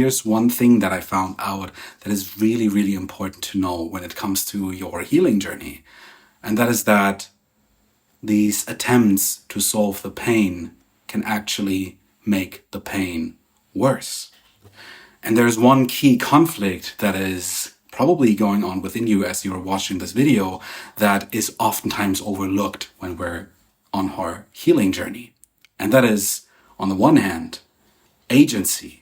Here's one thing that I found out that is really, really important to know when it comes to your healing journey. And that is that these attempts to solve the pain can actually make the pain worse. And there's one key conflict that is probably going on within you as you're watching this video that is oftentimes overlooked when we're on our healing journey. And that is, on the one hand, agency,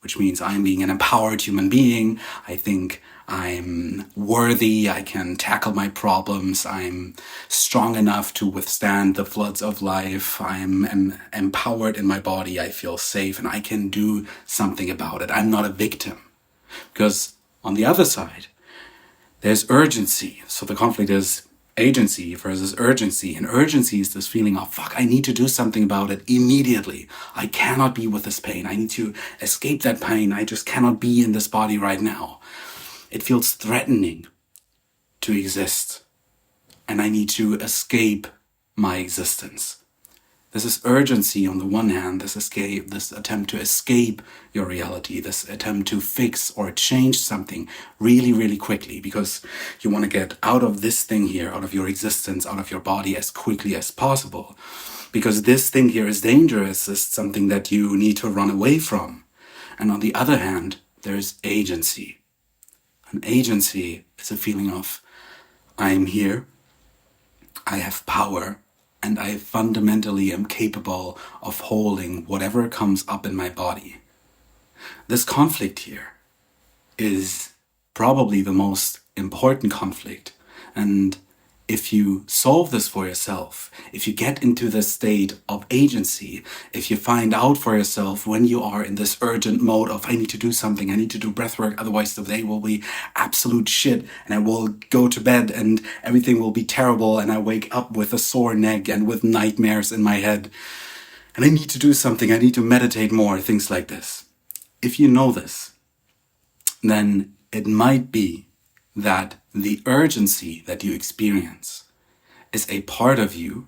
which means I'm being an empowered human being. I think I'm worthy. I can tackle my problems. I'm strong enough to withstand the floods of life. I'm empowered in my body. I feel safe and I can do something about it. I'm not a victim. Because on the other side, there's urgency. So the conflict is agency versus urgency. And urgency is this feeling of, fuck, I need to do something about it immediately. I cannot be with this pain. I need to escape that pain. I just cannot be in this body right now. It feels threatening to exist. And I need to escape my existence. This is urgency on the one hand, this attempt to escape your reality, this attempt to fix or change something really, really quickly because you want to get out of this thing here, out of your existence, out of your body as quickly as possible. Because this thing here is dangerous, it's something that you need to run away from. And on the other hand, there's agency. And agency is a feeling of, I'm here, I have power, and I fundamentally am capable of holding whatever comes up in my body. This conflict here is probably the most important conflict. And if you solve this for yourself, if you get into this state of agency, if you find out for yourself when you are in this urgent mode of, I need to do something, I need to do breath work, otherwise the day will be absolute shit and I will go to bed and everything will be terrible and I wake up with a sore neck and with nightmares in my head and I need to do something, I need to meditate more, things like this. If you know this, then it might be that the urgency that you experience is a part of you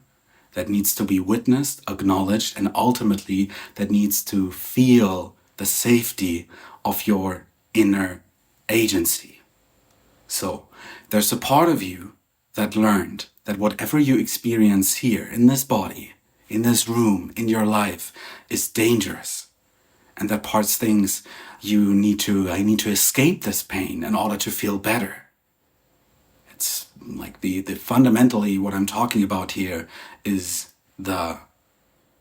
that needs to be witnessed, acknowledged, and ultimately that needs to feel the safety of your inner agency. So there's a part of you that learned that whatever you experience here in this body, in this room, in your life is dangerous. And that parts thinks I need to escape this pain in order to feel better. It's like the fundamentally what I'm talking about here is the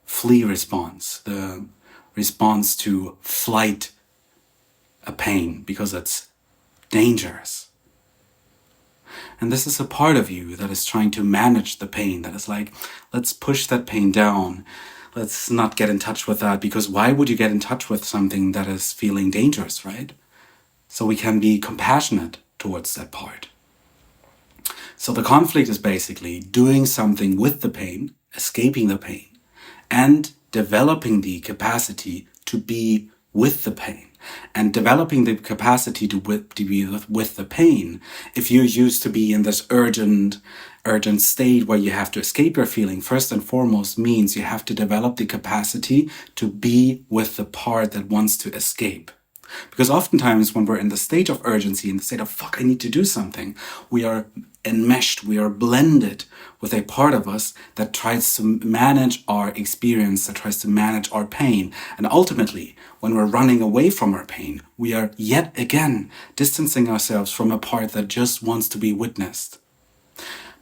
flee response, the response to flight a pain because it's dangerous. And this is a part of you that is trying to manage the pain, that is like, let's push that pain down. Let's not get in touch with that, because why would you get in touch with something that is feeling dangerous, right? So we can be compassionate towards that part. So the conflict is basically doing something with the pain, escaping the pain, and developing the capacity to be with the pain. And developing the capacity to be with the pain, if you're used to be in this urgent state where you have to escape your feeling, first and foremost means you have to develop the capacity to be with the part that wants to escape. Because oftentimes when we're in the state of urgency, in the state of, fuck, I need to do something, we are enmeshed, we are blended with a part of us that tries to manage our experience, that tries to manage our pain. And ultimately, when we're running away from our pain, we are yet again distancing ourselves from a part that just wants to be witnessed.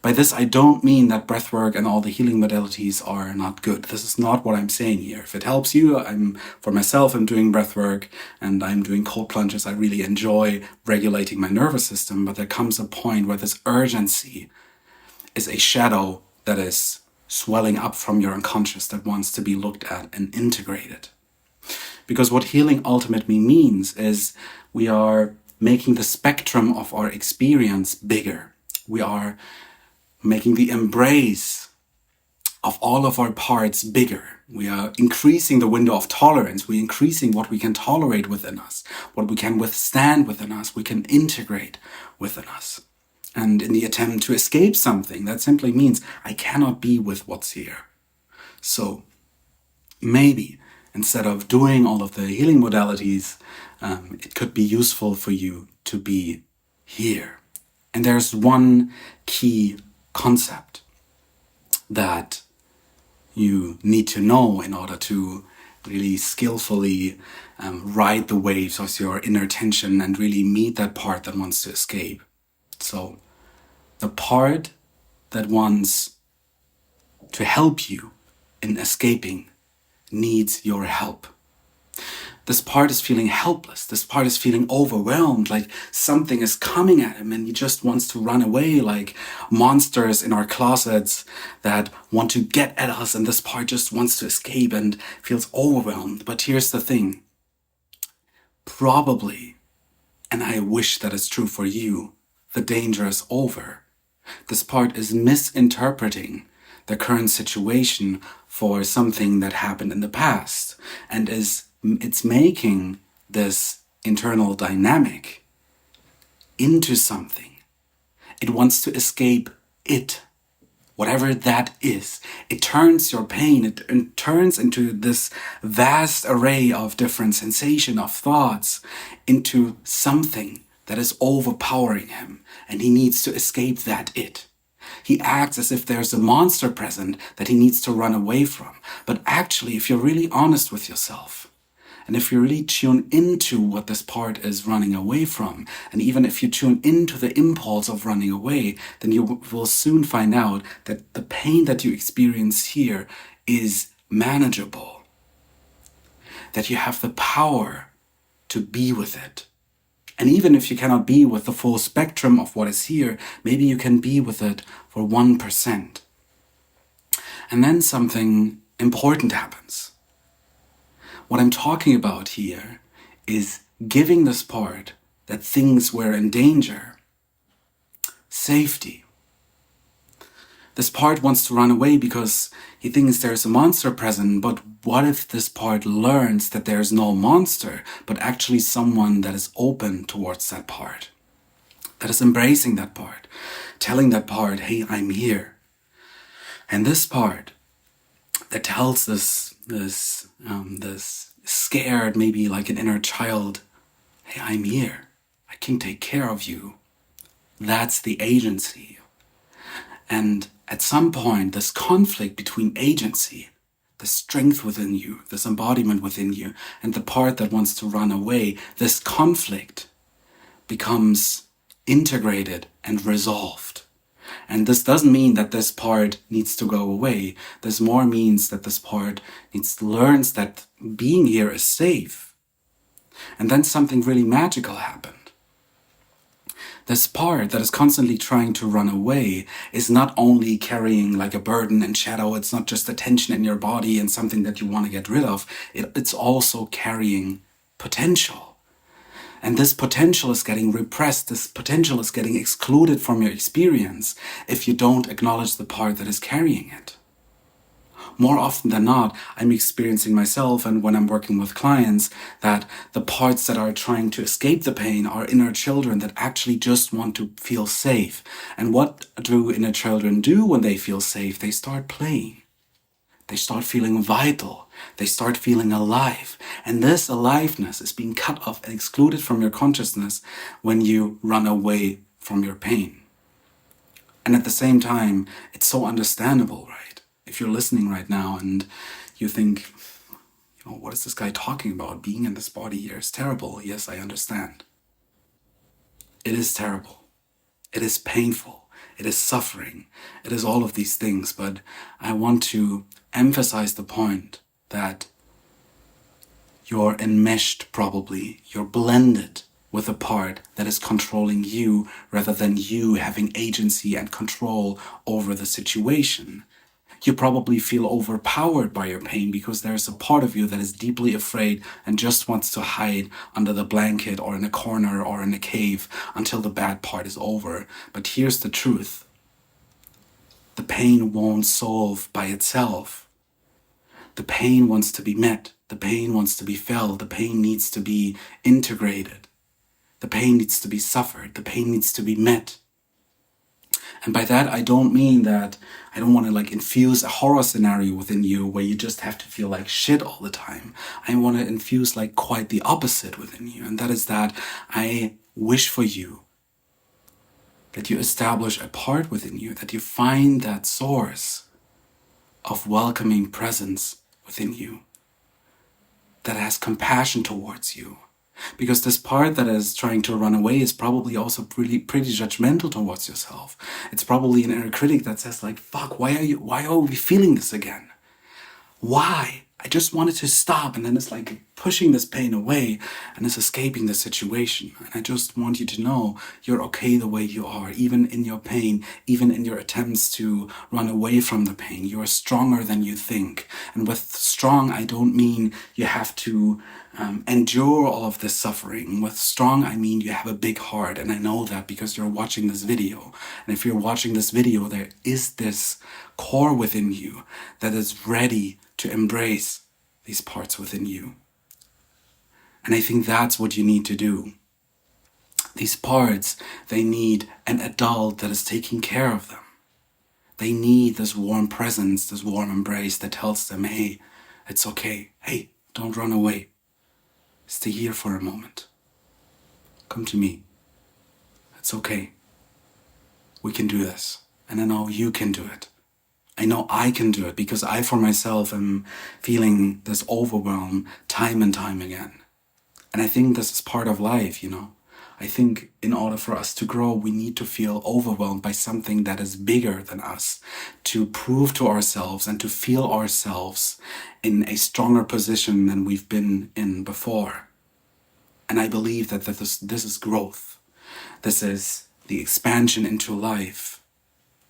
By this, I don't mean that breathwork and all the healing modalities are not good. This is not what I'm saying here. If it helps you, for myself, I'm doing breathwork and I'm doing cold plunges. I really enjoy regulating my nervous system, but there comes a point where this urgency is a shadow that is swelling up from your unconscious that wants to be looked at and integrated. Because what healing ultimately means is we are making the spectrum of our experience bigger. We are making the embrace of all of our parts bigger. We are increasing the window of tolerance. We're increasing what we can tolerate within us, what we can withstand within us, we can integrate within us. And in the attempt to escape something, that simply means I cannot be with what's here. So maybe instead of doing all of the healing modalities, it could be useful for you to be here. And there's one key concept that you need to know in order to really skillfully ride the waves of your inner tension and really meet that part that wants to escape. So the part that wants to help you in escaping needs your help. This part is feeling helpless. This part is feeling overwhelmed, like something is coming at him and he just wants to run away, like monsters in our closets that want to get at us, and this part just wants to escape and feels overwhelmed. But here's the thing. Probably, and I wish that is true for you, the danger is over. This part is misinterpreting the current situation for something that happened in the past, and it's making this internal dynamic into something. It wants to escape it, whatever that is. It turns your pain, it turns into this vast array of different sensation of thoughts into something that is overpowering him, and he needs to escape that it. He acts as if there's a monster present that he needs to run away from. But actually, if you're really honest with yourself, and if you really tune into what this part is running away from, and even if you tune into the impulse of running away, then you will soon find out that the pain that you experience here is manageable. That you have the power to be with it. And even if you cannot be with the full spectrum of what is here, maybe you can be with it for 1%. And then something important happens. What I'm talking about here is giving this part that things were in danger safety. This part wants to run away because he thinks there's a monster present, but what if this part learns that there's no monster, but actually someone that is open towards that part, that is embracing that part, telling that part, hey, I'm here. And this part that tells this scared, maybe like an inner child, hey, I'm here, I can take care of you. That's the agency. And at some point, this conflict between agency, the strength within you, this embodiment within you, and the part that wants to run away, this conflict becomes integrated and resolved. And this doesn't mean that this part needs to go away. This more means that this part learns that being here is safe. And then something really magical happened. This part that is constantly trying to run away is not only carrying like a burden and shadow, it's not just a tension in your body and something that you want to get rid of, it's also carrying potential. And this potential is getting repressed, this potential is getting excluded from your experience if you don't acknowledge the part that is carrying it. More often than not, I'm experiencing myself, and when I'm working with clients, that the parts that are trying to escape the pain are inner children that actually just want to feel safe. And what do inner children do when they feel safe? They start playing. They start feeling vital. They start feeling alive. And this aliveness is being cut off and excluded from your consciousness when you run away from your pain. And at the same time, it's so understandable, right? If you're listening right now and you think, what is this guy talking about? Being in this body here is terrible. Yes, I understand. It is terrible. It is painful. It is suffering. It is all of these things. But I want to emphasize the point that you're enmeshed probably. You're blended with a part that is controlling you rather than you having agency and control over the situation. You probably feel overpowered by your pain because there's a part of you that is deeply afraid and just wants to hide under the blanket or in a corner or in a cave until the bad part is over. But here's the truth. The pain won't solve by itself. The pain wants to be met. The pain wants to be felt. The pain needs to be integrated. The pain needs to be suffered. The pain needs to be met. And by that, I don't mean that I don't want to like infuse a horror scenario within you where you just have to feel like shit all the time. I want to infuse like quite the opposite within you. And that is that I wish for you that you establish a part within you, that you find that source of welcoming presence within you that has compassion towards you. Because this part that is trying to run away is probably also pretty judgmental towards yourself. It's probably an inner critic that says like, fuck, why are we feeling this again? Why? I just wanted to stop. And then it's like pushing this pain away and it's escaping the situation. And I just want you to know you're okay the way you are, even in your pain, even in your attempts to run away from the pain. You are stronger than you think. And with strong, I don't mean you have to endure all of this suffering. With strong, I mean you have a big heart. And I know that because you're watching this video. And if you're watching this video, there is this core within you that is ready to embrace these parts within you. And I think that's what you need to do. These parts, they need an adult that is taking care of them. They need this warm presence, this warm embrace that tells them, hey, it's okay. Hey, don't run away. Stay here for a moment. Come to me. It's okay. We can do this. And I know you can do it. I know I can do it because I, for myself, am feeling this overwhelm time and time again. And I think this is part of life, you know. I think in order for us to grow, we need to feel overwhelmed by something that is bigger than us, to prove to ourselves and to feel ourselves in a stronger position than we've been in before. And I believe that this is growth. This is the expansion into life.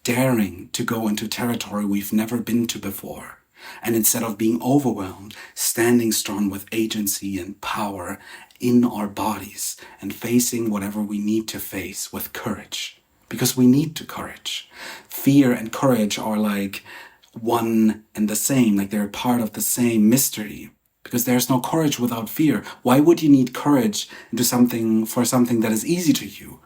Daring to go into territory we've never been to before. And instead of being overwhelmed, standing strong with agency and power in our bodies and facing whatever we need to face with courage. Because we need to courage. Fear and courage are like one and the same, like they're part of the same mystery. Because there's no courage without fear. Why would you need courage for something that is easy to you?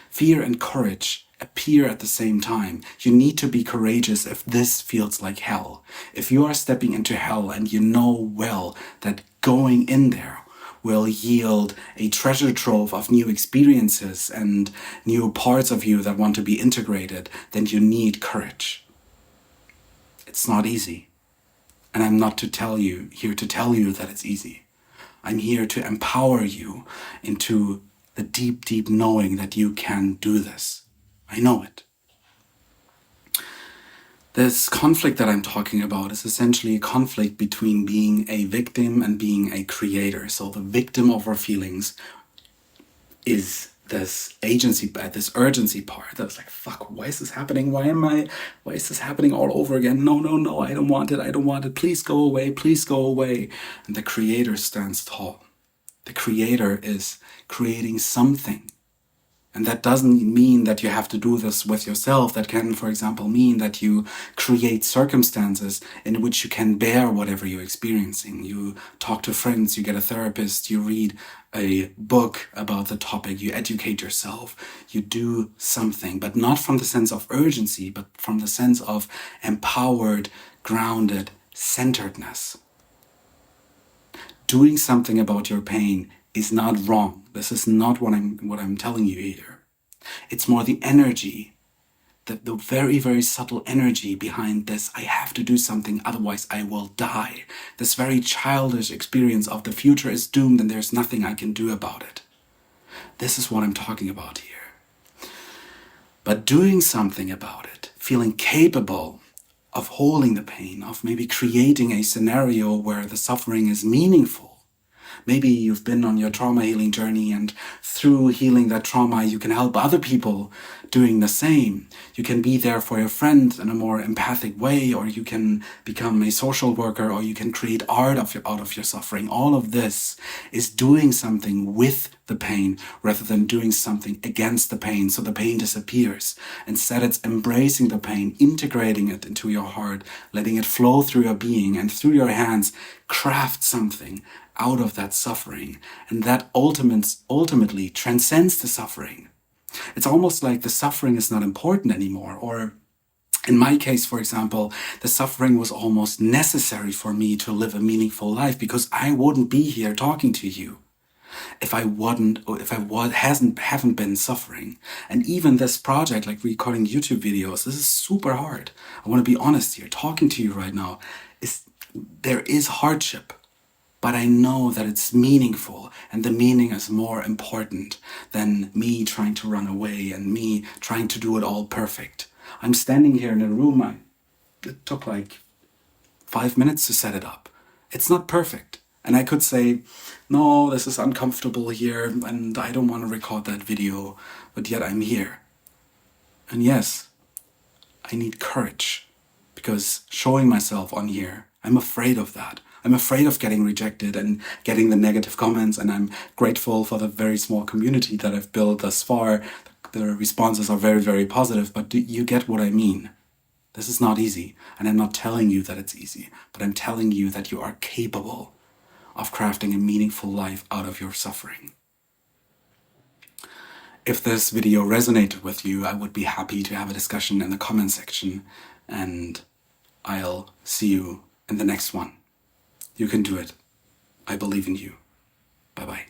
Fear and courage appear at the same time. You need to be courageous if this feels like hell. If you are stepping into hell and you know well that going in there will yield a treasure trove of new experiences and new parts of you that want to be integrated, then you need courage. It's not easy. And I'm not here to tell you that it's easy. I'm here to empower you into the deep, deep knowing that you can do this. I know it. This conflict that I'm talking about is essentially a conflict between being a victim and being a creator. So the victim of our feelings is this agency, this urgency part that's like, fuck, why is this happening? Why is this happening all over again? No, I don't want it. Please go away. And the creator stands tall. The creator is creating something. And that doesn't mean that you have to do this with yourself. That can, for example, mean that you create circumstances in which you can bear whatever you're experiencing. You talk to friends, you get a therapist, you read a book about the topic, you educate yourself, you do something, but not from the sense of urgency, but from the sense of empowered, grounded centeredness. Doing something about your pain is not wrong. This is not what I'm telling you here. It's more the energy, the very, very subtle energy behind this. I have to do something, otherwise I will die. This very childish experience of the future is doomed and there's nothing I can do about it. This is what I'm talking about here. But doing something about it, feeling capable of holding the pain, of maybe creating a scenario where the suffering is meaningful. Maybe you've been on your trauma healing journey and through healing that trauma, you can help other people doing the same. You can be there for your friend in a more empathic way, or you can become a social worker, or you can create art out of your suffering. All of this is doing something with the pain rather than doing something against the pain so the pain disappears. Instead, it's embracing the pain, integrating it into your heart, letting it flow through your being, and through your hands, craft something out of that suffering. And that ultimately transcends the suffering. It's almost like the suffering is not important anymore. Or in my case, for example, the suffering was almost necessary for me to live a meaningful life, because I wouldn't be here talking to you if I wouldn't, or if I haven't been suffering. And even this project, like recording YouTube videos, this is super hard. I want to be honest here. Talking to you right now, there is hardship, but I know that it's meaningful, and the meaning is more important than me trying to run away and me trying to do it all perfect. I'm standing here in a room. It took like 5 minutes to set it up. It's not perfect. And I could say, no, this is uncomfortable here and I don't want to record that video, but yet I'm here. And yes, I need courage, because showing myself on here, I'm afraid of that. I'm afraid of getting rejected and getting the negative comments, and I'm grateful for the very small community that I've built thus far. The responses are very, very positive, but do you get what I mean? This is not easy, and I'm not telling you that it's easy, but I'm telling you that you are capable of crafting a meaningful life out of your suffering. If this video resonated with you, I would be happy to have a discussion in the comment section, and I'll see you in the next one. You can do it. I believe in you. Bye-bye.